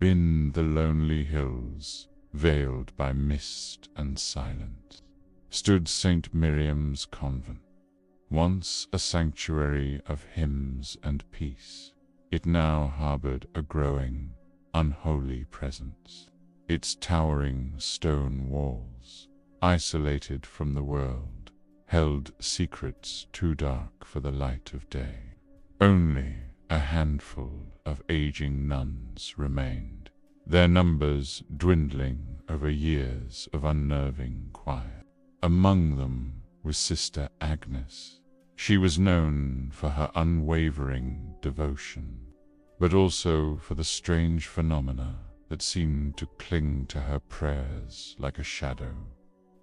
In the lonely hills, veiled by mist and silence, stood St. Miriam's Convent. Once a sanctuary of hymns and peace, it now harbored a growing, unholy presence. Its towering stone walls, isolated from the world, held secrets too dark for the light of day. Only a handful of aging nuns remained, their numbers dwindling over years of unnerving quiet. Among them was Sister Agnes. She was known for her unwavering devotion, but also for the strange phenomena that seemed to cling to her prayers like a shadow.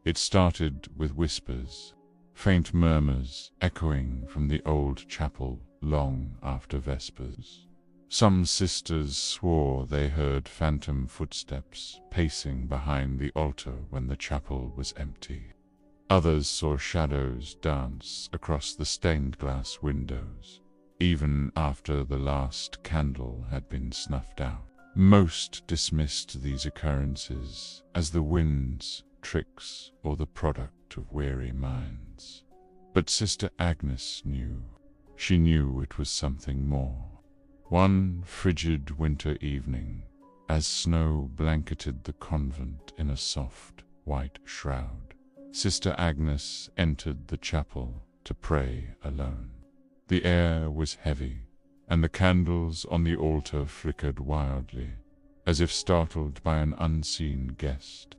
It started with whispers, faint murmurs echoing from the old chapel long after Vespers. Some sisters swore they heard phantom footsteps pacing behind the altar when the chapel was empty. Others saw shadows dance across the stained glass windows, even after the last candle had been snuffed out. Most dismissed these occurrences as the wind's tricks or the product of weary minds. But Sister Agnes knew. She knew it was something more. One frigid winter evening, as snow blanketed the convent in a soft, white shroud, Sister Agnes entered the chapel to pray alone. The air was heavy, and the candles on the altar flickered wildly, as if startled by an unseen guest.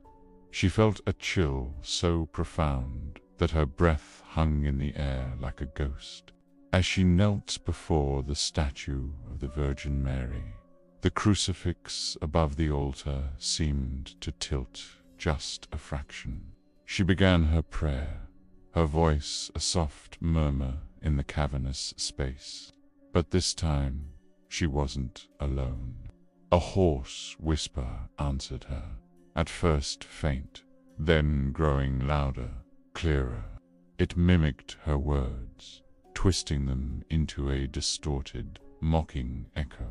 She felt a chill so profound that her breath hung in the air like a ghost. As she knelt before the statue of the Virgin Mary, the crucifix above the altar seemed to tilt just a fraction. She began her prayer, her voice a soft murmur in the cavernous space. But this time, she wasn't alone. A hoarse whisper answered her, at first faint, then growing louder, clearer. It mimicked her words, twisting them into a distorted, mocking echo.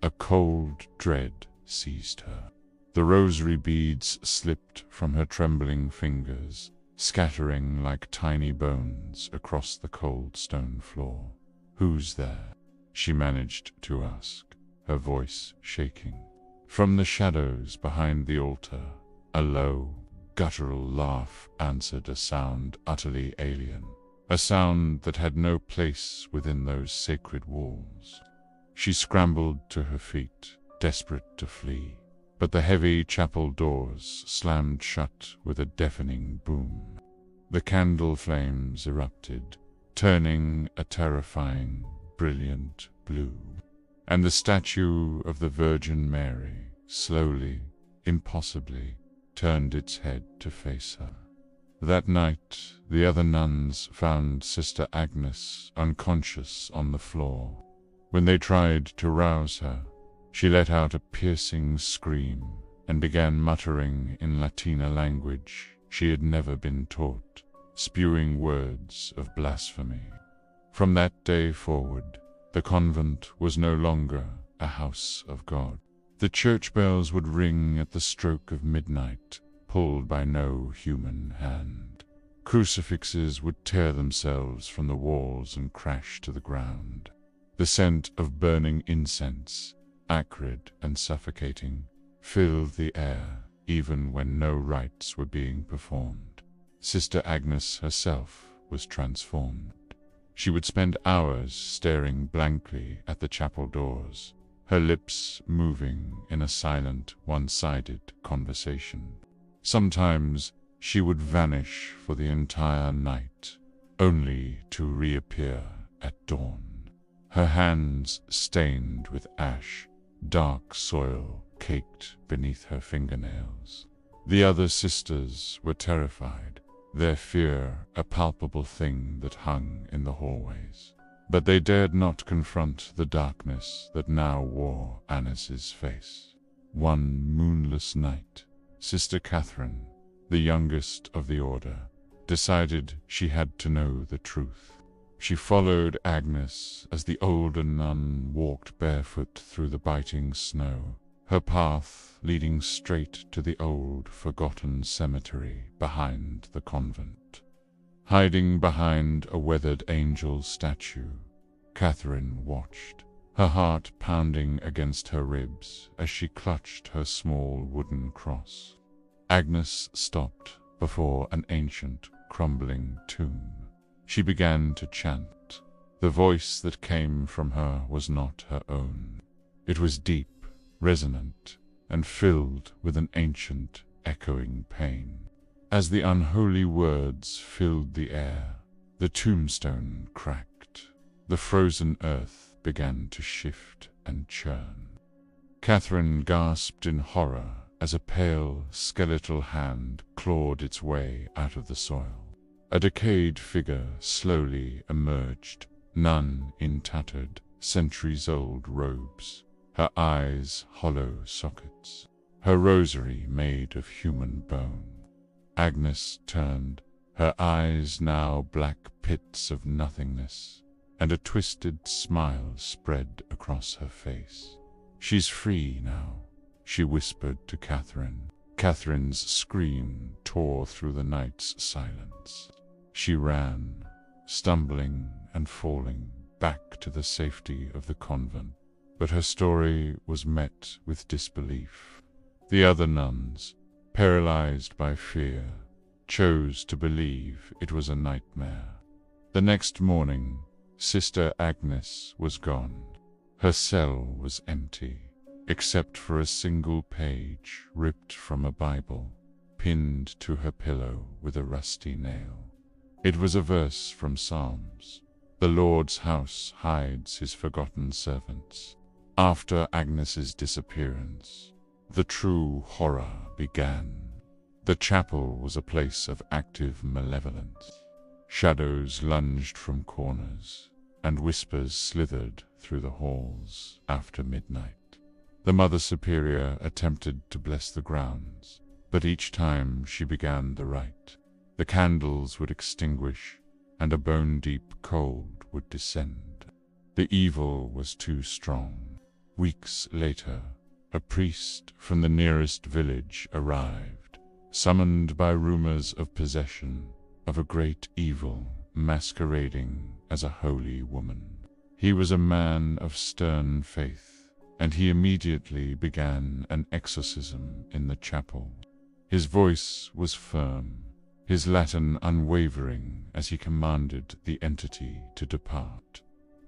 A cold dread seized her. The rosary beads slipped from her trembling fingers, scattering like tiny bones across the cold stone floor. "Who's there?" she managed to ask, her voice shaking. From the shadows behind the altar, a low, guttural laugh answered a sound utterly alien, a sound that had no place within those sacred walls. She scrambled to her feet, desperate to flee, but the heavy chapel doors slammed shut with a deafening boom. The candle flames erupted, turning a terrifying, brilliant blue, and the statue of the Virgin Mary slowly, impossibly, turned its head to face her. That night, the other nuns found Sister Agnes unconscious on the floor. When they tried to rouse her, she let out a piercing scream and began muttering in Latina language she had never been taught, spewing words of blasphemy. From that day forward, the convent was no longer a house of God. The church bells would ring at the stroke of midnight, pulled by no human hand. Crucifixes would tear themselves from the walls and crash to the ground. The scent of burning incense, acrid and suffocating, filled the air even when no rites were being performed. Sister Agnes herself was transformed. She would spend hours staring blankly at the chapel doors, her lips moving in a silent, one-sided conversation. Sometimes she would vanish for the entire night, only to reappear at dawn. Her hands stained with ash, dark soil caked beneath her fingernails. The other sisters were terrified, their fear a palpable thing that hung in the hallways. But they dared not confront the darkness that now wore Annis's face. One moonless night, Sister Catherine, the youngest of the order, decided she had to know the truth. She followed Agnes as the older nun walked barefoot through the biting snow, her path leading straight to the old, forgotten cemetery behind the convent. Hiding behind a weathered angel statue, Catherine watched, her heart pounding against her ribs as she clutched her small wooden cross. Agnes stopped before an ancient, crumbling tomb. She began to chant. The voice that came from her was not her own. It was deep, resonant, and filled with an ancient, echoing pain. As the unholy words filled the air, the tombstone cracked. The frozen earth began to shift and churn. Catherine gasped in horror as a pale, skeletal hand clawed its way out of the soil. A decayed figure slowly emerged, nun in tattered, centuries-old robes, her eyes hollow sockets, her rosary made of human bone. Agnes turned, her eyes now black pits of nothingness, and a twisted smile spread across her face. "She's free now," she whispered to Catherine. Catherine's scream tore through the night's silence. She ran, stumbling and falling, back to the safety of the convent. But her story was met with disbelief. The other nuns, paralyzed by fear, chose to believe it was a nightmare. The next morning, Sister Agnes was gone. Her cell was empty, except for a single page ripped from a Bible, pinned to her pillow with a rusty nail. It was a verse from Psalms. "The Lord's house hides his forgotten servants." After Agnes's disappearance, the true horror began. The chapel was a place of active malevolence. Shadows lunged from corners, and whispers slithered through the halls after midnight. The Mother Superior attempted to bless the grounds, but each time she began the rite, the candles would extinguish, and a bone-deep cold would descend. The evil was too strong. Weeks later, a priest from the nearest village arrived, summoned by rumors of possession, of a great evil masquerading as a holy woman. He was a man of stern faith, and he immediately began an exorcism in the chapel. His voice was firm, his Latin unwavering as he commanded the entity to depart.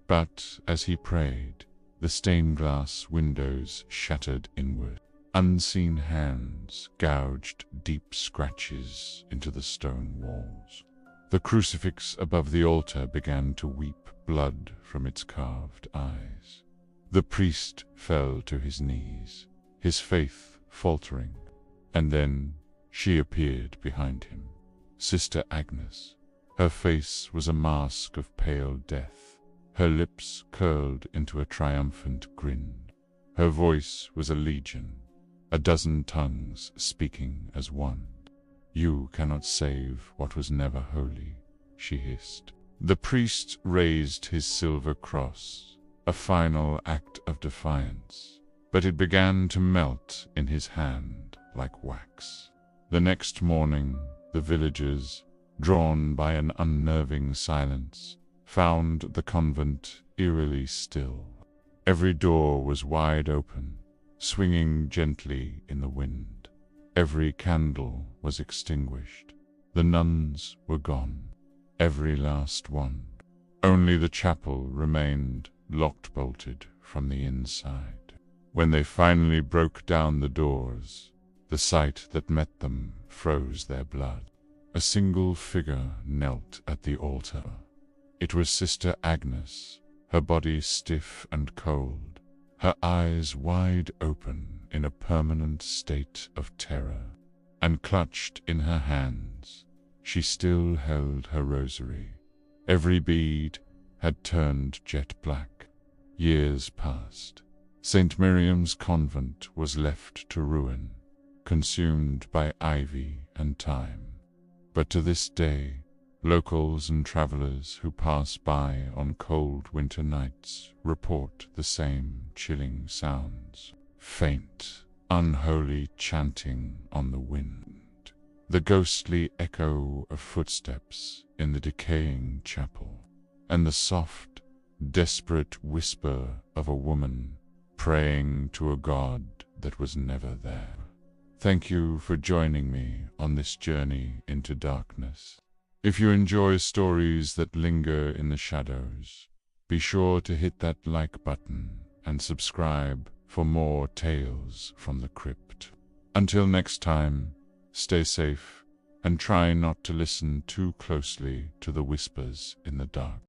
But as he prayed, the stained-glass windows shattered inward. Unseen hands gouged deep scratches into the stone walls. The crucifix above the altar began to weep blood from its carved eyes. The priest fell to his knees, his faith faltering, and then she appeared behind him. Sister Agnes. Her face was a mask of pale death. Her lips curled into a triumphant grin. Her voice was a legion, a dozen tongues speaking as one. "You cannot save what was never holy," she hissed. The priest raised his silver cross, a final act of defiance, but it began to melt in his hand like wax. The next morning, the villagers, drawn by an unnerving silence, found the convent eerily still. Every door was wide open, swinging gently in the wind. Every candle was extinguished. The nuns were gone, every last one. Only the chapel remained locked-bolted from the inside. When they finally broke down the doors, the sight that met them froze their blood. A single figure knelt at the altar. It was Sister Agnes, her body stiff and cold, her eyes wide open in a permanent state of terror, and clutched in her hands, she still held her rosary. Every bead had turned jet black. Years passed. St. Miriam's convent was left to ruin, consumed by ivy and time. But to this day, locals and travelers who pass by on cold winter nights report the same chilling sounds. faint, unholy chanting on the wind, the ghostly echo of footsteps in the decaying chapel, and the soft, desperate whisper of a woman praying to a god that was never there. Thank you for joining me on this journey into darkness. If you enjoy stories that linger in the shadows, be sure to hit that like button and subscribe for more tales from the crypt. Until next time, stay safe and try not to listen too closely to the whispers in the dark.